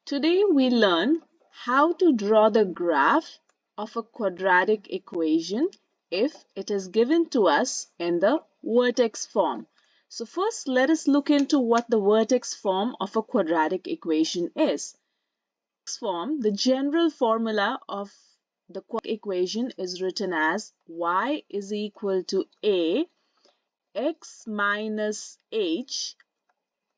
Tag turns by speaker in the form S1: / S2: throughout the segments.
S1: Today we learn how to draw the graph of a quadratic equation if it is given to us in the vertex form. So first let us look into what the vertex form of a quadratic equation is. The general formula of the quadratic equation is written as y is equal to a x minus h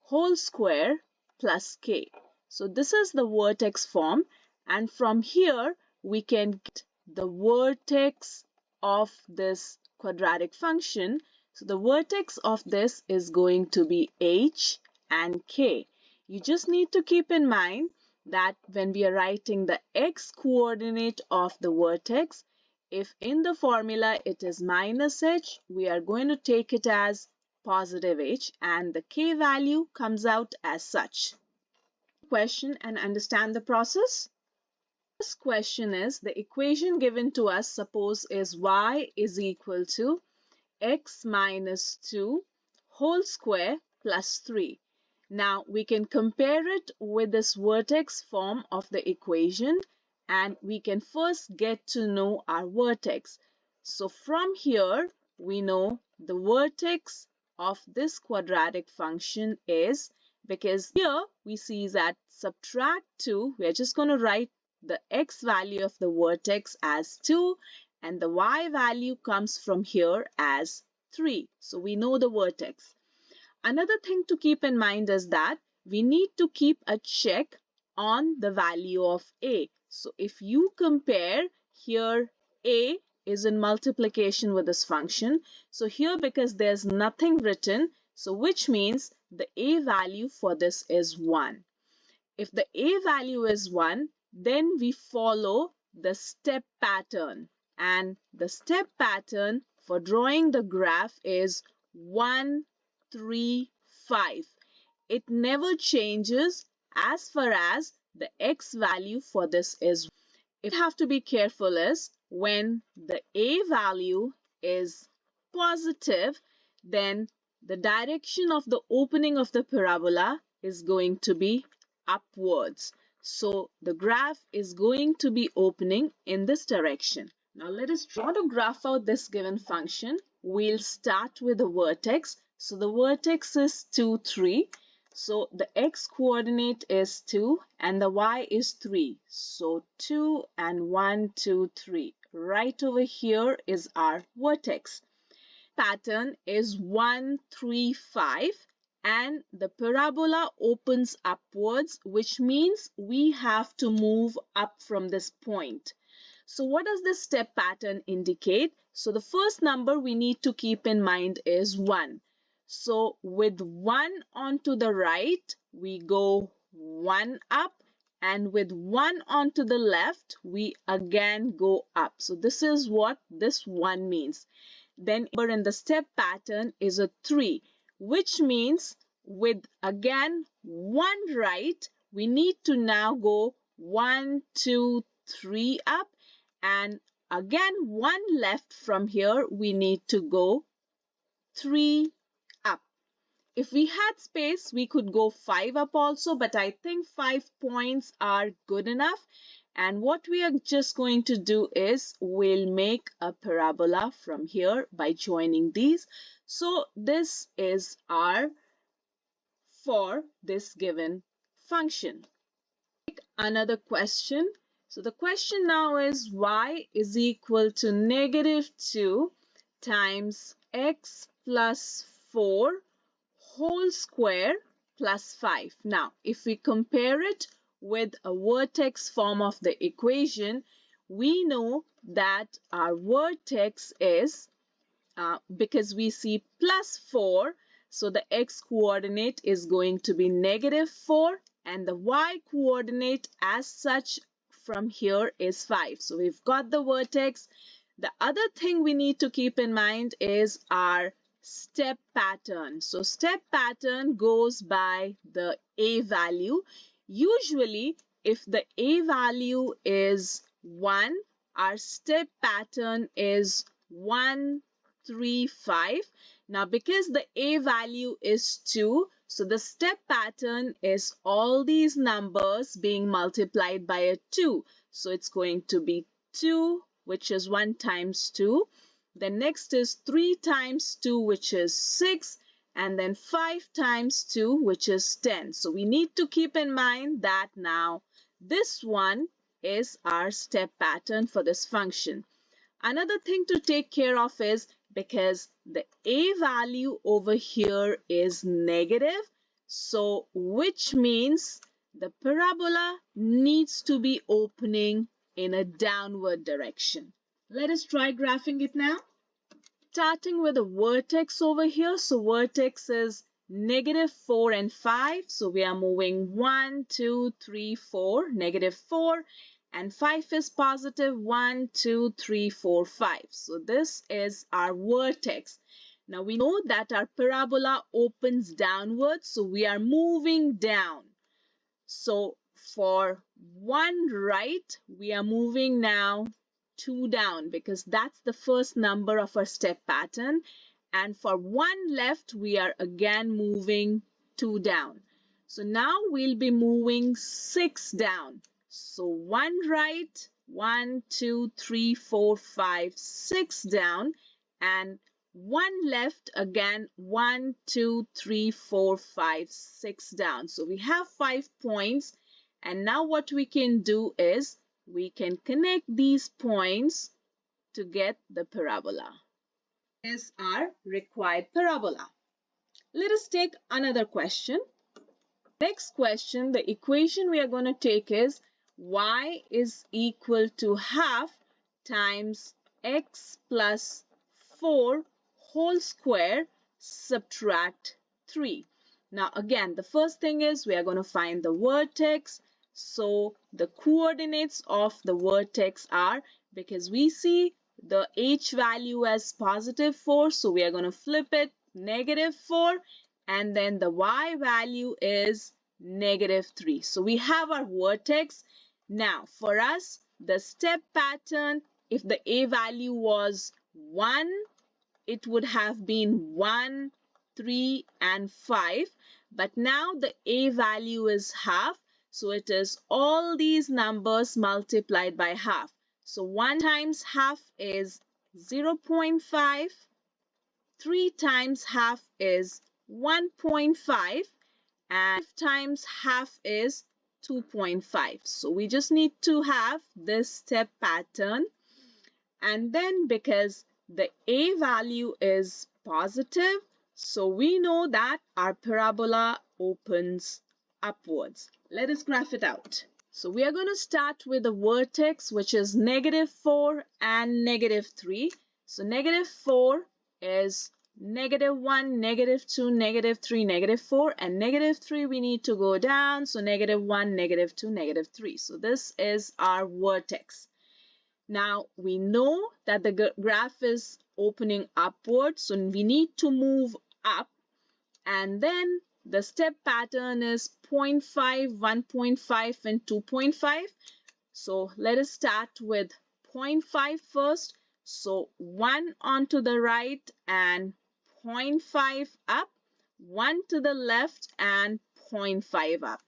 S1: whole square plus k. So this is the vertex form, and from here we can get the vertex of this quadratic function. So the vertex of this is going to be h and k. You just need to keep in mind that when we are writing the x coordinate of the vertex, if in the formula it is minus h, we are going to take it as positive h, and the k value comes out as such. Question and understand the process. This question is the equation given to us, suppose, is y is equal to x minus 2 whole square plus 3. Now we can compare it with this vertex form of the equation, and we can first get to know our vertex. So from here we know the vertex of this quadratic function is, because here we see that subtract 2, we are just going to write the x value of the vertex as 2 and the y value comes from here as 3. So we know the vertex. Another thing to keep in mind is that we need to keep a check on the value of a. So if you compare here, a is in multiplication with this function. So here, because there's nothing written, so which means the a value for this is 1. If the a value is 1, then we follow the step pattern. And the step pattern for drawing the graph is 1, 3, 5. It never changes as far as the x value for this is. If you have to be careful is when the a value is positive, then the direction of the opening of the parabola is going to be upwards. So the graph is going to be opening in this direction. Now let us try to graph out this given function. We'll start with the vertex. So the vertex is 2, 3. So the x coordinate is 2 and the y is 3. So 2 and 1, 2, 3. Right over here is our vertex. Pattern is 1, 3, 5 and the parabola opens upwards, which means we have to move up from this point. So what does this step pattern indicate? So the first number we need to keep in mind is 1. So with 1 onto the right, we go 1 up, and with 1 onto the left, we again go up. So this is what this 1 means. Then in the step pattern is a 3, which means with again 1 right, we need to now go 1, 2, 3 up, and again 1 left from here, we need to go 3 up. If we had space, we could go 5 up also, but I think 5 points are good enough. And what we are just going to do is we'll make a parabola from here by joining these. So this is our for this given function. Another question. So the question now is y is equal to negative 2 times x plus 4 whole square plus 5. Now, if we compare it with a vertex form of the equation, we know that our vertex is, because we see plus 4, so the x coordinate is going to be negative 4 and the y coordinate as such from here is 5. So we've got the vertex. The other thing we need to keep in mind is our step pattern. So step pattern goes by the a value. Usually if the a value is 1, our step pattern is 1, 3, 5. Now because the a value is 2, So the step pattern is all these numbers being multiplied by a 2. So it's going to be 2, which is 1 times 2. Then next is 3 times 2, which is 6. And then 5 times 2, which is 10. So we need to keep in mind that now this one is our step pattern for this function. Another thing to take care of is because the a value over here is negative, so which means the parabola needs to be opening in a downward direction. Let us try graphing it now. Starting with a vertex over here, so vertex is -4 and 5, so we are moving 1, 2, 3, 4, -4, and 5 is positive 1, 2, 3, 4, 5. So this is our vertex. Now we know that our parabola opens downwards, so we are moving down. So for 1 right, we are moving now 2 down because that's the first number of our step pattern. And for 1 left, we are again moving 2 down. So now we'll be moving 6 down. So 1 right, 1, 2, 3, 4, 5, 6 down, and 1 left again, 1, 2, 3, 4, 5, 6 down. So we have 5 points, and now what we can do is we can connect these points to get the parabola. This is our required parabola. Let us take another question. Next question, the equation we are going to take is y is equal to half times x plus 4 whole square subtract 3. Now again, the first thing is we are going to find the vertex. So the coordinates of the vertex are, because we see the h value as positive 4, so we are going to flip it -4, and then the y value is -3. So we have our vertex. Now for us, the step pattern, if the a value was 1, it would have been 1, 3, and 5. But now the a value is half, so it is all these numbers multiplied by half. So 1 times half is 0.5. 3 times half is 1.5, and 5 times half is 2.5. So we just need to have this step pattern. And then because the a value is positive, so we know that our parabola opens upwards. Let us graph it out. So we are going to start with the vertex, which is -4 and -3. So -4 is -1, -2, -3, -4, and -3 we need to go down. So -1, -2, -3. So this is our vertex. Now we know that the graph is opening upwards, so we need to move up, and then the step pattern is 0.5, 1.5, and 2.5. So let us start with 0.5 first. So 1 onto the right and 0.5 up, 1 to the left and 0.5 up.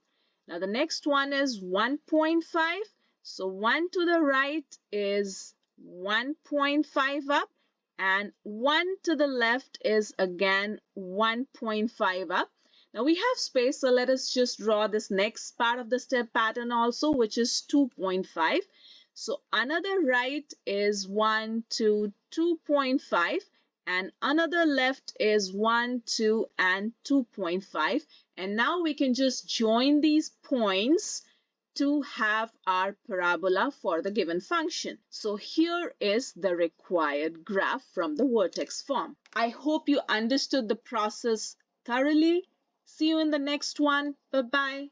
S1: Now the next one is 1.5. So 1 to the right is 1.5 up, and 1 to the left is again 1.5 up. Now we have space, so let us just draw this next part of the step pattern also, which is 2.5. So another right is 1, 2, 2.5, and another left is 1, 2, and 2.5. And now we can just join these points to have our parabola for the given function. So here is the required graph from the vertex form. I hope you understood the process thoroughly. See you in the next one. Bye-bye.